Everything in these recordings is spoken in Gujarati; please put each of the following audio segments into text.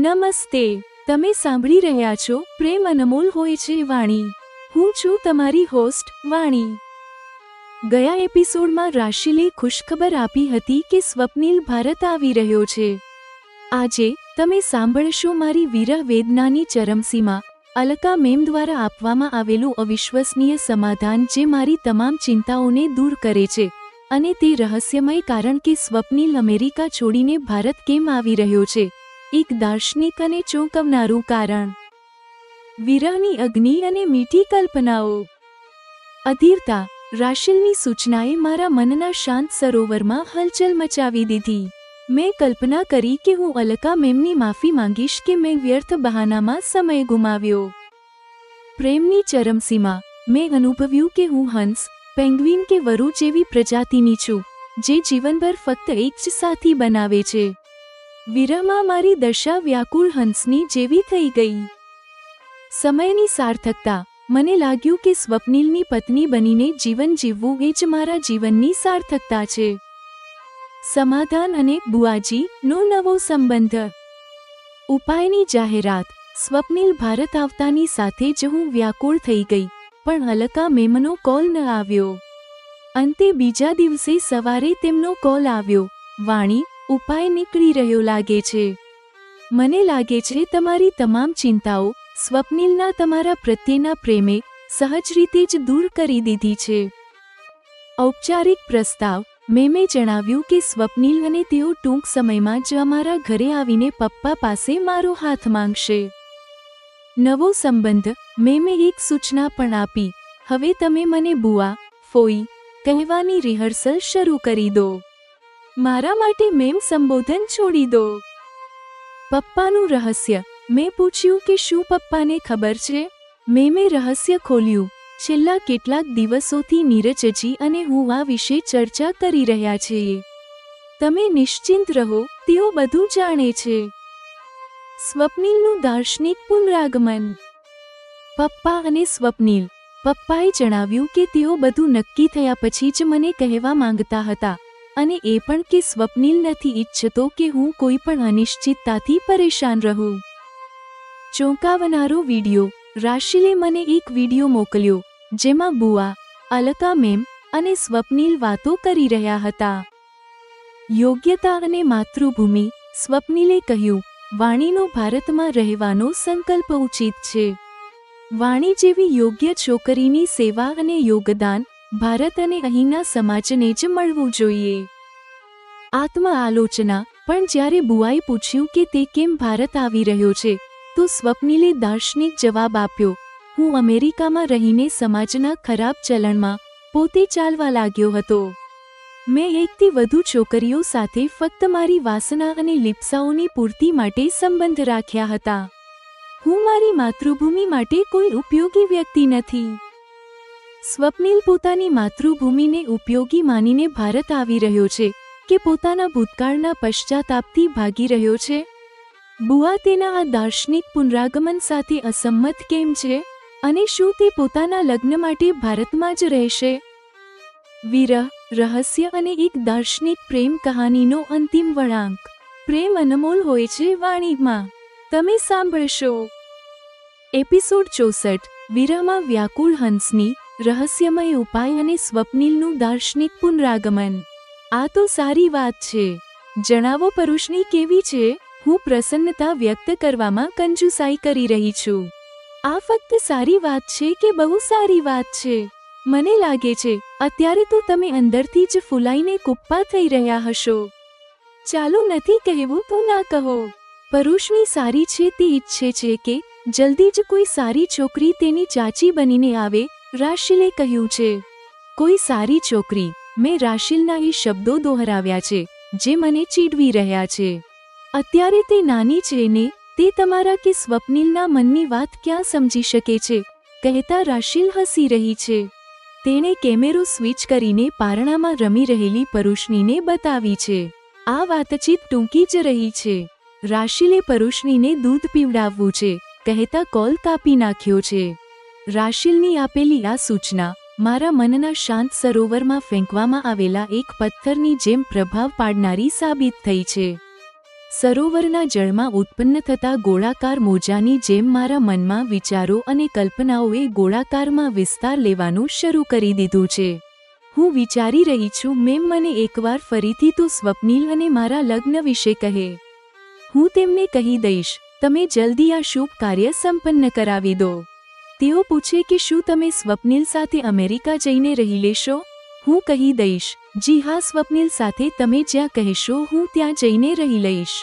નમસ્તે, તમે સાંભળી રહ્યા છો પ્રેમ અનમોલ હોય છે વાણી. હું છું તમારી હોસ્ટ વાણી. ગયા એપિસોડમાં રાશિલે ખુશખબર આપી હતી કે સ્વપ્નિલ ભારત આવી રહ્યો છે. આજે તમે સાંભળશો મારી વિરહ વેદનાની ચરમસીમા, અલકા મેમ દ્વારા આપવામાં આવેલું અવિશ્વસનીય સમાધાન જે મારી તમામ ચિંતાઓને દૂર કરે છે, અને તે રહસ્યમય કારણ કે સ્વપ્નિલ અમેરિકા છોડીને ભારત કેમ આવી રહ્યો છે, એક દાર્શનિક અને ચોંકાવનારું કારણ. વિરહની અગ્નિ અને મીઠી કલ્પનાઓ. અધીરતા. રાશિલની સૂચનાએ મારા મનના શાંત સરોવરમાં હલચલ મચાવી દીધી. મેં કલ્પના કરી કે હું અલકા મેમની માફી માંગીશ કે મેં વ્યર્થ બહાનામાં સમય ગુમાવ્યો. પ્રેમની ચરમસીમા. મેં અનુભવ્યું કે હું હંસ, પેંગ્વિન કે વરુ જેવી પ્રજાતિની છું, જે જીવનભર ફક્ત એક જ સાથી બનાવે છે. વિરહમાં મારી દશા વ્યાકુળ હંસની જેવી થઈ ગઈ. સમયની સાર્થકતા. મને લાગ્યું કે સ્વપ્નિલની પત્ની બનીને જીવન જીવવું એ જ મારા જીવનની સાર્થકતા છે. સમાધાન અને બુઆજીનો નવો સંબંધ. ઉપાયની જાહેરાત. સ્વપ્નિલ ભારત આવતાની સાથે જ હું વ્યાકુળ થઈ ગઈ, પણ અલકા મેમનો કોલ ન આવ્યો. અંતે બીજા દિવસે સવારે તેમનો કોલ આવ્યો. વાણી, ઉપાય નીકળી રહ્યો લાગે છે. મને લાગે છે તમારી તમામ ચિંતાઓ સ્વપ્નિલના તમારા પ્રત્યેના પ્રેમે સહજ રીતે જ દૂર કરી દીધી છે. ઔપચારિક પ્રસ્તાવ. મેમે જણાવ્યું કે સ્વપ્નિલ અને તેઓ ટૂંક સમયમાં જ અમારા ઘરે આવીને પપ્પા પાસે મારો હાથ માંગશે. નવો સંબંધ. મેમે એક સૂચના પણ આપી. હવે તમે મને બુઆ, ફોઈ કહેવાની રિહર્સલ શરૂ કરી દો. મારા માટે મેમ સંબોધન છોડી દો. પપ્પાનું રહસ્ય. મેં પૂછ્યું કે શું પપ્પાને ખબર છે? મેમે રહસ્ય ખોલ્યું. છેલ્લા કેટલાક દિવસોથી નીરજજી અને હું આ વિશે ચર્ચા કરી રહ્યા છીએ. તમે નિશ્ચિંત રહો, તેઓ બધું જાણે છે. સ્વપ્નિલનું દાર્શનિક પુનરાગમન. પપ્પા અને સ્વપ્નિલ. પપ્પાએ જણાવ્યું કે તેઓ બધું નક્કી થયા પછી જ મને કહેવા માંગતા હતા, અને એ પણ કે સ્વપ્નિલ નથી ઈચ્છતો કે હું કોઈ પણ અનિશ્ચિતતાથી પરેશાન રહું. ચોંકાવનારો વિડિયો. રાશિલે મને એક વિડિયો મોકલ્યો, જેમાં બુઆ, અલકા મેમ અને સ્વપ્નિલ વાતો કરી રહ્યા હતા. યોગ્યતા અને માતૃભૂમિ. સ્વપ્નિલે કહ્યું, વાણીનો ભારતમાં રહેવાનો સંકલ્પ ઉચિત છે. વાણી જેવી યોગ્ય છોકરીની સેવા અને યોગદાન ભારત અને અહીંના સમાજને જ મળવું જોઈએ. આત્મ આલોચના. પણ જ્યારે બુઆએ પૂછ્યું કે તે કેમ ભારત આવી રહ્યો છે, તો સ્વપ્નિલે દાર્શનિક જવાબ આપ્યો, હું અમેરિકામાં રહીને સમાજના ખરાબ ચલણમાં પોતે ચાલવા લાગ્યો હતો. મેં એકથી વધુ છોકરીઓ સાથે ફક્ત મારી વાસના અને લિપ્સાઓની પૂર્તિ માટે સંબંધ રાખ્યા હતા. હું મારી માતૃભૂમિ માટે કોઈ ઉપયોગી વ્યક્તિ નથી. સ્વપ્નિલ પોતાની માતૃભૂમિને ઉપયોગી માનીને ભારત આવી રહ્યો છે કે પોતાના ભૂતકાળના પશ્ચાતાપથી ભાગી રહ્યો છે? બુઆ તેના આ દાર્શનિક પુનરાગમન સાથે અસંમત કેમ છે, અને શું તે પોતાના લગ્ન માટે ભારતમાં જ રહેશે? વિરહ, રહસ્ય અને એક દાર્શનિક પ્રેમ કહાનીનો અંતિમ વળાંક. પ્રેમ અનમોલ હોય છે વાણીમાં. તમે સાંભળશો. એપિસોડ 64. વિરહમાં વ્યાકુળ હંસની રહસ્યમય ઉપાય અને સ્વપ્નિલનું દાર્શનિક પુનરાગમન. આ તો સારી વાત છે. જણાવો પરુષની કેવી છે? હું પ્રસન્નતા વ્યક્ત કરવામાં કંજૂસાઈ કરી રહી છું. આ ફક્ત સારી વાત છે કે બહુ સારી વાત છે? મને લાગે છે અત્યારે તો તમે અંદરથી જ ફૂલાઈને કુપ્પા થઈ રહ્યા હશો. ચાલો, નથી કહેવું તો ના કહો. પરુષની સારી છે તે ઈચ્છે છે કે જલ્દી જ કોઈ સારી છોકરી તેની ચાચી બનીને આવે. રાશિલે કહ્યું છે. કોઈ સારી છોકરી. મેં રાશિલના એ શબ્દો દોહરાવ્યા છે, જે મને ચીડવી રહ્યા છે. અત્યારે તે નાની છે ને, તે તમારા કે સ્વપ્નિલના મનની વાત ક્યાં સમજી શકે છે, કહેતા રાશિલ હસી રહી છે. તેણે કેમેરો સ્વિચ કરીને પારણામાં રમી રહેલી પરુષનીને બતાવી છે. આ વાતચીત ટૂંકી જ રહી છે. રાશિલે પરુષનીને દૂધ પીવડાવવું છે, કહેતા કોલ કાપી નાખ્યો છે. રાશિલની આપેલી આ સૂચના મારા મનના શાંત સરોવરમાં ફેંકવામાં આવેલા એક પથ્થરની જેમ પ્રભાવ પાડનારી સાબિત થઈ છે. સરોવરના જળમાં ઉત્પન્ન થતા ગોળાકાર મોજાની જેમ મારા મનમાં વિચારો અને કલ્પનાઓએ ગોળાકારમાં વિસ્તાર લેવાનું શરૂ કરી દીધું છે. હું વિચારી રહી છું મેમ મને એકવાર ફરીથી તો સ્વપ્નિલ અને મારા લગ્ન વિશે કહે. હું તેમને કહી દઈશ, તમે જલ્દી આ શુભ કાર્ય સંપન્ન કરાવી દો. તેઓ પૂછે કે શું તમે સ્વપ્નિલ સાથે અમેરિકા જઈને રહી લેશો? હું કહી દઈશ, જી હા સ્વપ્નિલ સાથે તમે જ્યાં કહેશો હું ત્યાં જઈને રહી લઈશ.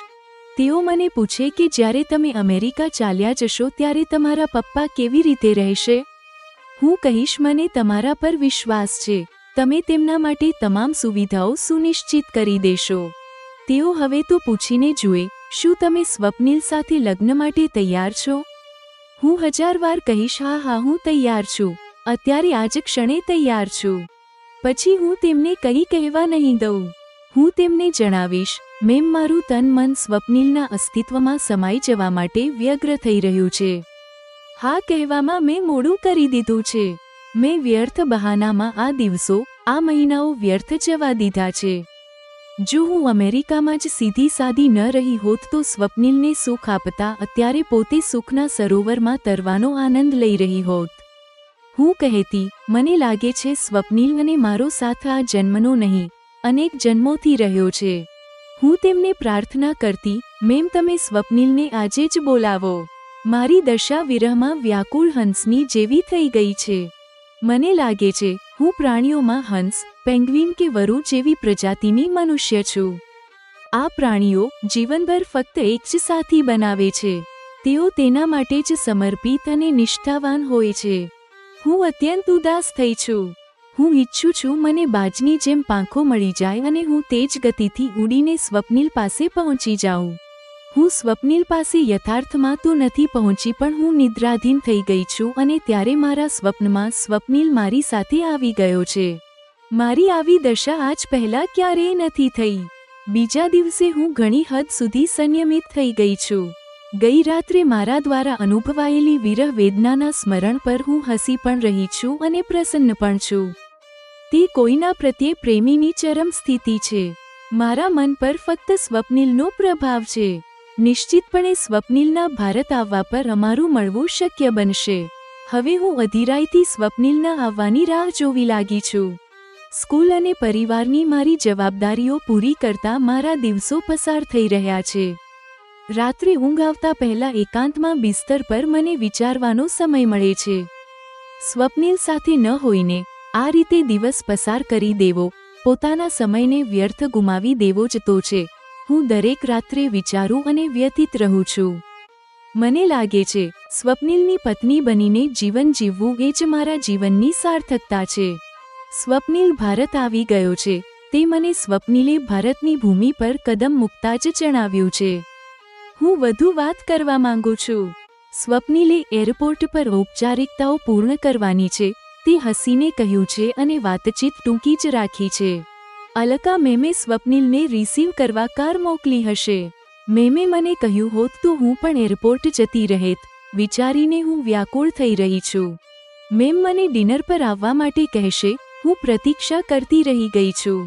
તેઓ મને પૂછે કે જ્યારે તમે અમેરિકા ચાલ્યા જશો ત્યારે તમારા પપ્પા કેવી રીતે રહેશે? હું કહીશ મને તમારા પર વિશ્વાસ છે, તમે તેમના માટે તમામ સુવિધાઓ સુનિશ્ચિત કરી દેશો. તેઓ હવે તો પૂછીને જુએ, શું તમે સ્વપ્નિલ સાથે લગ્ન માટે તૈયાર છો? હું 1000 વાર કહીશ હા હા હું તૈયાર છું, અત્યારે આજ ક્ષણે તૈયાર છું. પછી હું તેમને કંઈ કહેવા નહીં દઉં. હું તેમને જણાવીશ, મેમ મારું તન મન સ્વપ્નિલના અસ્તિત્વમાં સમાઈ જવા માટે વ્યગ્ર થઈ રહ્યું છે. હા કહેવામાં મેં મોડું કરી દીધું છે. મેં વ્યર્થ બહાનામાં આ દિવસો, આ મહિનાઓ વ્યર્થ જવા દીધા છે. જો હું અમેરિકામાં જ સીધી સાદી ન રહી હોત તો સ્વપ્નિલને સુખ આપતા અત્યારે પોતે સુખના સરોવરમાં તરવાનો આનંદ લઈ રહી હોત. હું કહેતી, મને લાગે છે સ્વપ્નિલ અને મારો સાથ આ જન્મનો નહીં, અનેક જન્મોથી રહ્યો છે. હું તેમને પ્રાર્થના કરતી, મેમ તમે સ્વપ્નિલને આજે જ બોલાવો. મારી દશા વિરહમાં વ્યાકુળ હંસની જેવી થઈ ગઈ છે. મને લાગે છે હું પ્રાણીઓમાં હંસ, પેંગ્વિન કે વરુ જેવી પ્રજાતિની મનુષ્ય છું. આ પ્રાણીઓ જીવનભર ફક્ત એક જ સાથી બનાવે છે. તેઓ તેના માટે જ સમર્પિત અને નિષ્ઠાવાન હોય છે. હું અત્યંત ઉદાસ થઈ છું. હું ઈચ્છું છું મને બાજની જેમ પાંખો મળી જાય અને હું તેજ ગતિથી ઉડીને સ્વપ્નિલ પાસે પહોંચી જાઉં. હું સ્વપ્નિલ પાસે યથાર્થમાં તો નથી પહોંચી પણ હું નિદ્રાધીન થઈ ગઈ છું અને ત્યારે મારા સ્વપ્નમાં સ્વપ્નિલ મારી સાથે આવી ગયો છે. મારી આવી દશા આજ પહેલા ક્યારેય નથી થઈ. બીજા દિવસે હું ઘણી હદ સુધી સંયમિત થઈ ગઈ છું. ગઈ રાત્રે મારા દ્વારા અનુભવાયેલી વિરહ વેદનાના સ્મરણ પર હું હસી પણ રહી છું અને પ્રસન્ન પણ છું. તે કોઈના પ્રત્યે પ્રેમીની ચરમ સ્થિતિ છે. મારા મન પર ફક્ત સ્વપ્નિલનો પ્રભાવ છે. નિશ્ચિતપણે સ્વપ્નિલના ભારત આવવા પર અમારું મળવું શક્ય બનશે. હવે હું અધીરાઈથી સ્વપ્નિલના આવવાની રાહ જોવી લાગી છું. સ્કૂલ અને પરિવારની મારી જવાબદારીઓ પૂરી કરતા મારા દિવસો પસાર થઈ રહ્યા છે. રાત્રે ઊંઘ આવતા પહેલા એકાંતમાં બિસ્તર પર મને વિચારવાનો સમય મળે છે. સ્વપ્નિલ સાથે ન હોઈને આ રીતે દિવસ પસાર કરી દેવો, પોતાના સમયને વ્યર્થ ગુમાવી દેવો જ તો છે. હું દરેક રાત્રે વિચારું અને વ્યથિત રહું છું. મને લાગે છે સ્વપ્નિલની પત્ની બનીને જીવન જીવવું એ જ મારા જીવનની સાર્થકતા છે. સ્વપ્નિલ ભારત આવી ગયો છે, તે મને સ્વપ્નિલે ભારતની ભૂમિ પર કદમ મૂકતા જ જણાવ્યું છે. હું વધુ વાત કરવા માંગુ છું. સ્વપ્નિલે એરપોર્ટ પર ઔપચારિકતાઓ પૂર્ણ કરવાની છે તે હસીને કહ્યું છે અને વાતચીત ટૂંકી જ રાખી છે. અલકા મેમે સ્વપ્નિલને રિસીવ કરવા કાર મોકલી હશે. મેમે મને કહ્યું હોત તો હું પણ એરપોર્ટ જતી રહેત. વિચારીને હું વ્યાકુળ થઈ રહી છું. મેમ મને ડિનર પર આવવા માટે કહેશે, હું પ્રતીક્ષા કરતી રહી ગઈ છું.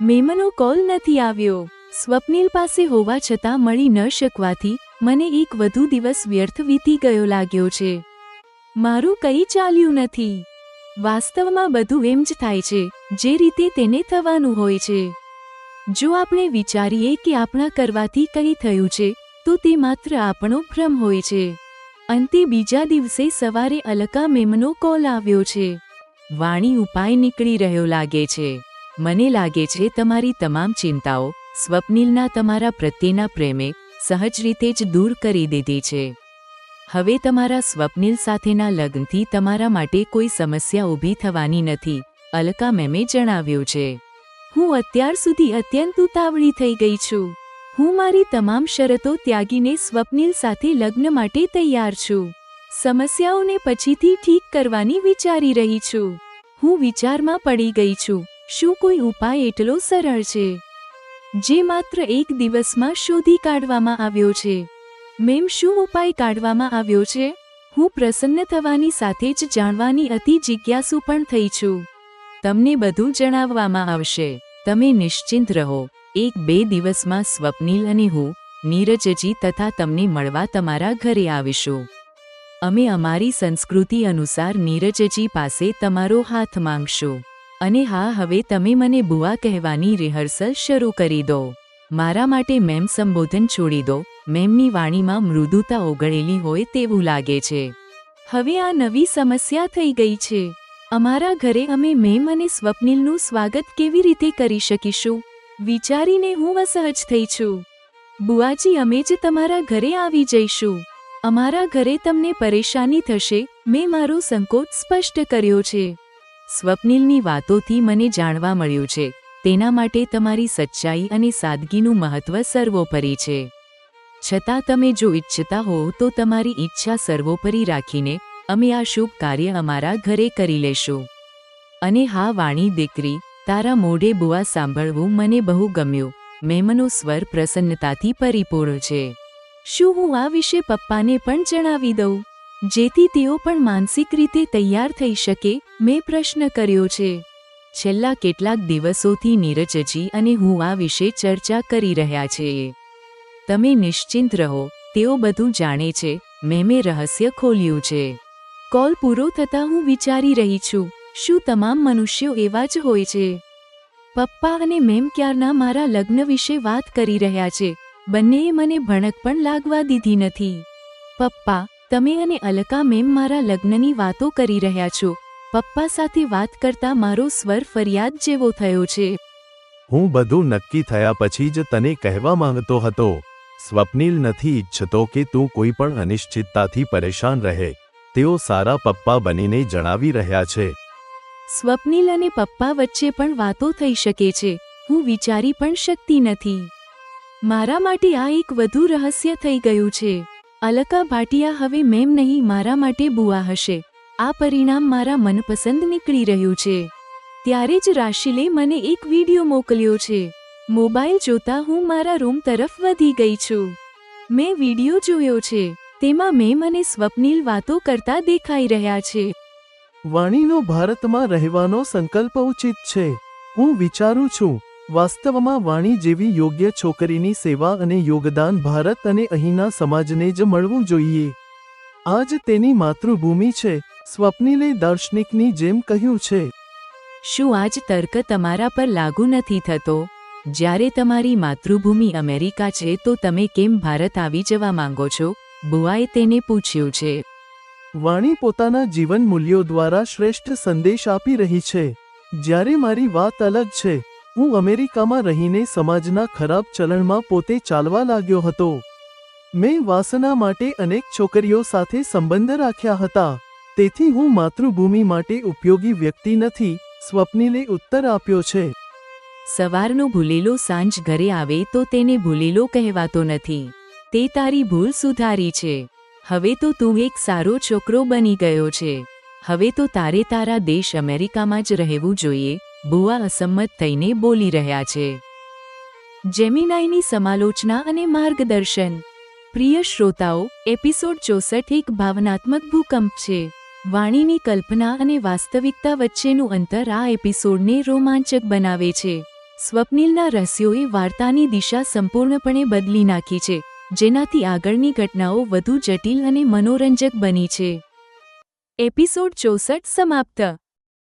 મેમનો કોલ નથી આવ્યો. સ્વપ્નિલ પાસે હોવા છતાં મળી ન શકવાથી મને એક વધુ દિવસ વ્યર્થ વીતી ગયો લાગ્યો છે. મારું કંઈ ચાલ્યું નથી. વાસ્તવમાં બધું એમ જ થાય છે જે રીતે તેને થવાનું હોય છે. જો આપણે વિચારીએ કે આપણા કરવાથી કંઈ થયું છે તો તે માત્ર આપણો ભ્રમ હોય છે. અંતે બીજા દિવસે સવારે અલકા મેમનો કોલ આવ્યો છે. વાણી ઉપાય નીકળી રહ્યો લાગે છે. મને લાગે છે તમારી તમામ ચિંતાઓ સ્વપ્નિલના તમારા પ્રત્યેના પ્રેમે સહજ રીતે જ દૂર કરી દીધી છે. હવે તમારા સ્વપ્નિલ સાથેના લગ્નથી તમારા માટે કોઈ સમસ્યા ઊભી થવાની નથી, અલકા મેમે જણાવ્યું છે. હું અત્યાર સુધી અત્યંત ઉતાવળી થઈ ગઈ છું. હું મારી તમામ શરતો ત્યાગીને સ્વપ્નિલ સાથે લગ્ન માટે તૈયાર છું. સમસ્યાઓને પછીથી ઠીક કરવાની વિચારી રહી છું. હું વિચારમાં પડી ગઈ છું, શું કોઈ ઉપાય એટલો સરળ છે જે માત્ર એક દિવસમાં શોધી કાઢવામાં આવ્યો છે? મેમ શું ઉપાય કાઢવામાં આવ્યો છે? હું પ્રસન્ન થવાની સાથે જ જાણવાની અતિ જિજ્ઞાસુ પણ થઈ છું. તમને બધું જણાવવામાં આવશે. તમે નિશ્ચિંત રહો. 1-2 દિવસમાં સ્વપ્નિલ અને હું નીરજજી તથા તમને મળવા તમારા ઘરે આવીશું. અમે અમારી સંસ્કૃતિ અનુસાર નીરજજી પાસે તમારો હાથ માંગશું. અને હા, હવે તમે મને બુઆ કહેવાની રિહર્સલ શરૂ કરી દો. મારા માટે મેમ સંબોધન છોડી દો. મેમની વાણીમાં મૃદુતા ઓગળેલી હોય તેવું લાગે છે. હવે આ નવી સમસ્યા થઈ ગઈ છે. અમારા ઘરે અમે મેમ અને સ્વપ્નિલનું સ્વાગત કેવી રીતે કરી શકીશું? વિચારીને હું અસહજ થઈ છું. બુઆજી, અમે જ તમારા ઘરે આવી જઈશું. અમારા ઘરે તમને પરેશાની થશે, મેં મારો સંકોચ સ્પષ્ટ કર્યો છે. સ્વપ્નિલની વાતોથી મને જાણવા મળ્યું છે તેના માટે તમારી સચ્ચાઈ અને સાદગીનું મહત્વ સર્વોપરી છે. છતાં તમે જો ઈચ્છતા હો તો તમારી ઈચ્છા સર્વોપરી રાખીને અમે આ શુભ કાર્ય અમારા ઘરે કરી લેશું. અને હા વાણી દીકરી, તારા મોઢે બુઆ સાંભળવું મને બહુ ગમ્યું. મેમનો સ્વર પ્રસન્નતાથી પરિપૂર્ણ છે. શું હું આ વિશે પપ્પાને પણ જણાવી દઉં, જેથી તેઓ પણ માનસિક રીતે તૈયાર થઈ શકે? મેં પ્રશ્ન કર્યો છે. છેલ્લા કેટલાક દિવસોથી નીરજજી અને હું આ વિશે ચર્ચા કરી રહ્યા છીએ. તમે નિશ્ચિંત રહો, તેઓ બધું જાણે છે. મેમે રહસ્ય ખોલ્યું છે. કોલ પૂરો થતાં હું વિચારી રહી છું, શું તમામ મનુષ્યો એવા જ હોય છે? પપ્પા અને મેમ ક્યારના મારા લગ્ન વિશે વાત કરી રહ્યા છે. બંનેએ મને ભણક પણ લાગવા દીધી નથી. પપ્પા, તમે અને અલકા મેમ મારા લગ્નની વાતો કરી રહ્યા છો. પપ્પા સાથે વાત કરતા મારો સ્વર ફરિયાદ જેવો થયો છે. હું બધું નક્કી થયા પછી જ તને કહેવા માંગતો હતો. સ્વપ્નિલ નથી ઈચ્છતો કે તું કોઈ પણ અનિશ્ચિતતાથી પરેશાન રહે. તેઓ સારા પપ્પા બનીને જણાવી રહ્યા છે. સ્વપ્નિલ અને પપ્પા વચ્ચે પણ વાતો થઈ શકે છે. હું વિચારી પણ શકતી નથી. મારા માટે આ એક વધુ રહસ્ય થઈ ગયું છે. અલકા ભાટિયા હવે મેમ નહીં, મારા માટે બુઆ હશે. આ પરિણામ મારા મનપસંદ નીકળી રહ્યું છે. ત્યારે જ રાશિલે મને એક વિડીયો મોકલ્યો છે. મોબાઈલ જોતા હું મારા રૂમ તરફ વધી ગઈ છું. મેં વિડીયો જોયો છે. તેમાં મેમ અને સ્વપ્નિલ વાતો કરતા દેખાઈ રહ્યા છે. વાણીનો ભારતમાં રહેવાનો સંકલ્પ ઉચિત છે. હું વિચારું છું, વાસ્તવમાં વાણી જેવી યોગ્ય છોકરીની સેવા અને યોગદાન ભારત અને અહીંના સમાજને જ મળવું જોઈએ. આ જ તેની માતૃભૂમિ છે. સ્વપ્નિલે દાર્શનિકની જેમ કહ્યું છે. શું આજ તર્ક તમારા પર લાગુ નથી થતો? જ્યારે તમારી માતૃભૂમિ અમેરિકા છે તો તમે કેમ ભારત આવી જવા માંગો છો? બુઆએ તેને પૂછ્યું છે. વાણી પોતાના જીવન મૂલ્યો દ્વારા શ્રેષ્ઠ સંદેશ આપી રહી છે. જ્યારે મારી વાત અલગ છે. હું અમેરિકામાં રહીને સમાજના ખરાબ ચલણમાં પોતે ચાલવા લાગ્યો હતો. મેં વાસના માટે અનેક છોકરીઓ સાથે સંબંધ રાખ્યા હતા. તેથી હું માતૃભૂમિ માટે ઉપયોગી વ્યક્તિ નથી, સ્વપ્નિલે ઉત્તર આપ્યો છે. સવારનો ભૂલેલો સાંજ ઘરે આવે તો તેને ભૂલેલો કહેવાતો નથી. તે તારી ભૂલ સુધારી છે. હવે તો તું એક સારો છોકરો બની ગયો છે. હવે તો તારે તારા દેશ અમેરિકામાં જ રહેવું જોઈએ. બુઆ અસંમત થઈને બોલી રહ્યા છે. જેમિનાઈની સમાલોચના અને માર્ગદર્શન. પ્રિય શ્રોતાઓ, એપિસોડ 64 એક ભાવનાત્મક ભૂકંપ છે. વાણીની કલ્પના અને વાસ્તવિકતા વચ્ચેનું અંતર આ એપિસોડને રોમાંચક બનાવે છે. સ્વપ્નિલના રહસ્યોએ વાર્તાની દિશા સંપૂર્ણપણે બદલી નાખી છે, જેનાથી આગળની ઘટનાઓ વધુ જટિલ અને મનોરંજક બની છે. એપિસોડ 64 સમાપ્ત.